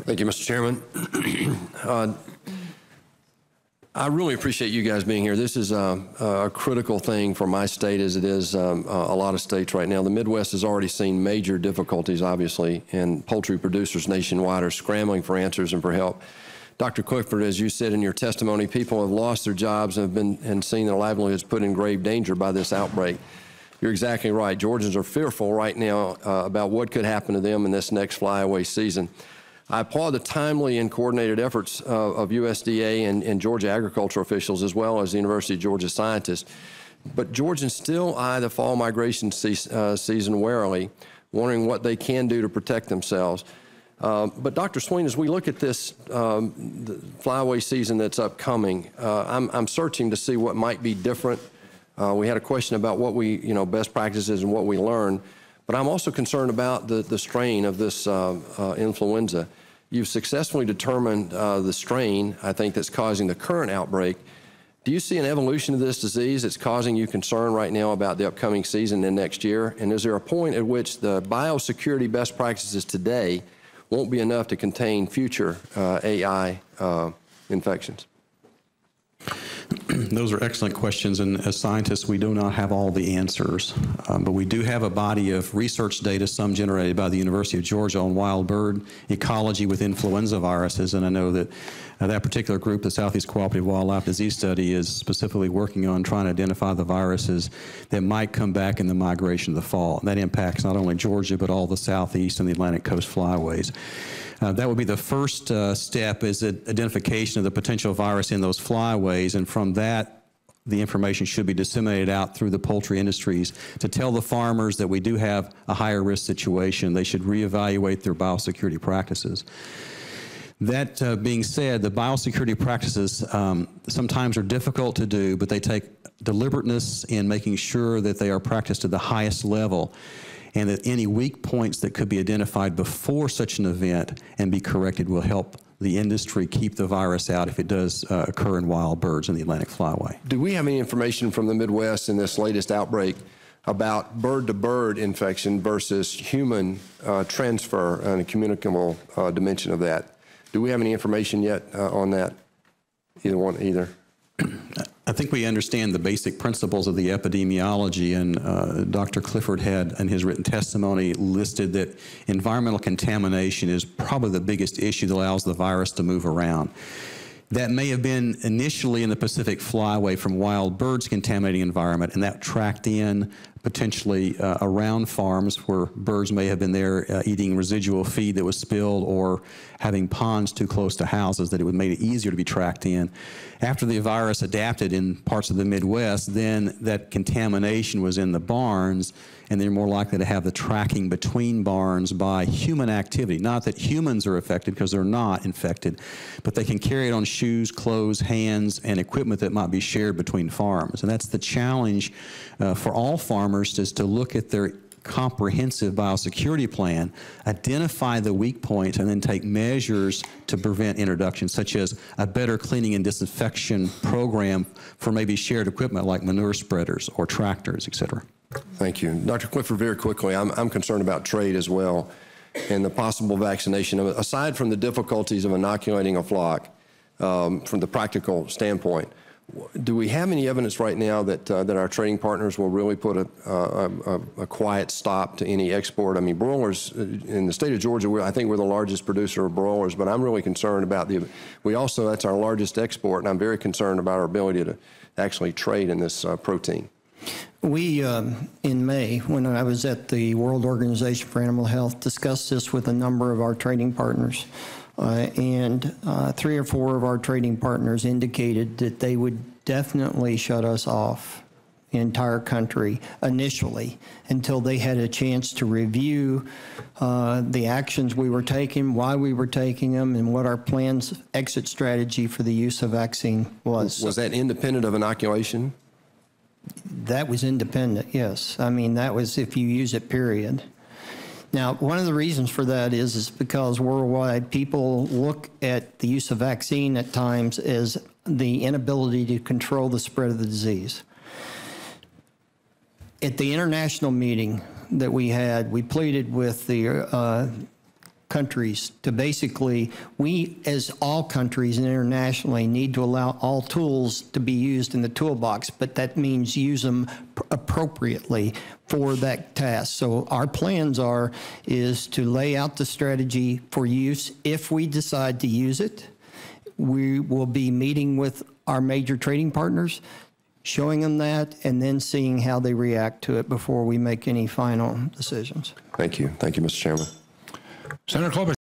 Thank you, Mr. Chairman. I really appreciate you guys being here. This is a critical thing for my state as it is a lot of states right now. The Midwest has already seen major difficulties, obviously, and poultry producers nationwide are scrambling for answers and for help. Dr. Clifford, as you said in your testimony, people have lost their jobs and seen their livelihoods put in grave danger by this outbreak. You're exactly right. Georgians are fearful right now about what could happen to them in this next flyaway season. I applaud the timely and coordinated efforts of USDA and Georgia agricultural officials, as well as the University of Georgia scientists. But Georgians still eye the fall migration season warily, wondering what they can do to protect themselves. But Dr. Swain, as we look at this the flyaway season that's upcoming, I'm searching to see what might be different. We had a question about what best practices and what we learn, but I'm also concerned about the strain of this influenza. You've successfully determined the strain, I think, that's causing the current outbreak. Do you see an evolution of this disease that's causing you concern right now about the upcoming season and next year? And is there a point at which the biosecurity best practices today won't be enough to contain future AI infections? Those are excellent questions, and as scientists, we do not have all the answers. But we do have a body of research data, some generated by the University of Georgia on wild bird ecology with influenza viruses, and I know that that particular group, the Southeast Cooperative Wildlife Disease Study, is specifically working on trying to identify the viruses that might come back in the migration of the fall. And that impacts not only Georgia, but all the Southeast and the Atlantic Coast flyways. That would be the first step, is identification of the potential virus in those flyways, and from that, the information should be disseminated out through the poultry industries to tell the farmers that we do have a higher risk situation. They should reevaluate their biosecurity practices. That being said, the biosecurity practices sometimes are difficult to do, but they take deliberateness in making sure that they are practiced at the highest level, and that any weak points that could be identified before such an event and be corrected will help the industry keep the virus out if it does occur in wild birds in the Atlantic flyway. Do we have any information from the Midwest in this latest outbreak about bird-to-bird infection versus human transfer and a communicable dimension of that? Do we have any information yet on that? Either? I think we understand the basic principles of the epidemiology, and Dr. Clifford had in his written testimony listed that environmental contamination is probably the biggest issue that allows the virus to move around. That may have been initially in the Pacific flyway from wild birds contaminating environment, and that tracked in potentially around farms where birds may have been there eating residual feed that was spilled, or having ponds too close to houses that it would make it easier to be tracked in. After the virus adapted in parts of the Midwest, then that contamination was in the barns, and they're more likely to have the tracking between barns by human activity. Not that humans are affected, because they're not infected, but they can carry it on shoes, clothes, hands, and equipment that might be shared between farms. And that's the challenge for all farmers, is to look at their comprehensive biosecurity plan, identify the weak points, and then take measures to prevent introduction, such as a better cleaning and disinfection program for maybe shared equipment like manure spreaders or tractors, et cetera. Thank you. Dr. Clifford, very quickly, I'm concerned about trade as well and the possible vaccination. Aside from the difficulties of inoculating a flock, from the practical standpoint, do we have any evidence right now that our trading partners will really put a quiet stop to any export? I mean, broilers in the state of Georgia, I think we're the largest producer of broilers, but I'm really concerned about that's our largest export, and I'm very concerned about our ability to actually trade in this protein. We, in May, when I was at the World Organization for Animal Health, discussed this with a number of our trading partners. And 3 or 4 of our trading partners indicated that they would definitely shut us off, the entire country, initially, until they had a chance to review the actions we were taking, why we were taking them, and what our plans, exit strategy for the use of vaccine was. Was that independent of inoculation? That was independent, yes. I mean, that was if you use it, period. Now, one of the reasons for that is because worldwide people look at the use of vaccine at times as the inability to control the spread of the disease. At the international meeting that we had, we pleaded with the countries to basically, we as all countries and internationally need to allow all tools to be used in the toolbox, but that means use them appropriately for that task. So our plans is to lay out the strategy for use. If we decide to use it, we will be meeting with our major trading partners, showing them that, and then seeing how they react to it before we make any final decisions. Thank you. Thank you, Mr. Chairman. Senator Klobuchar.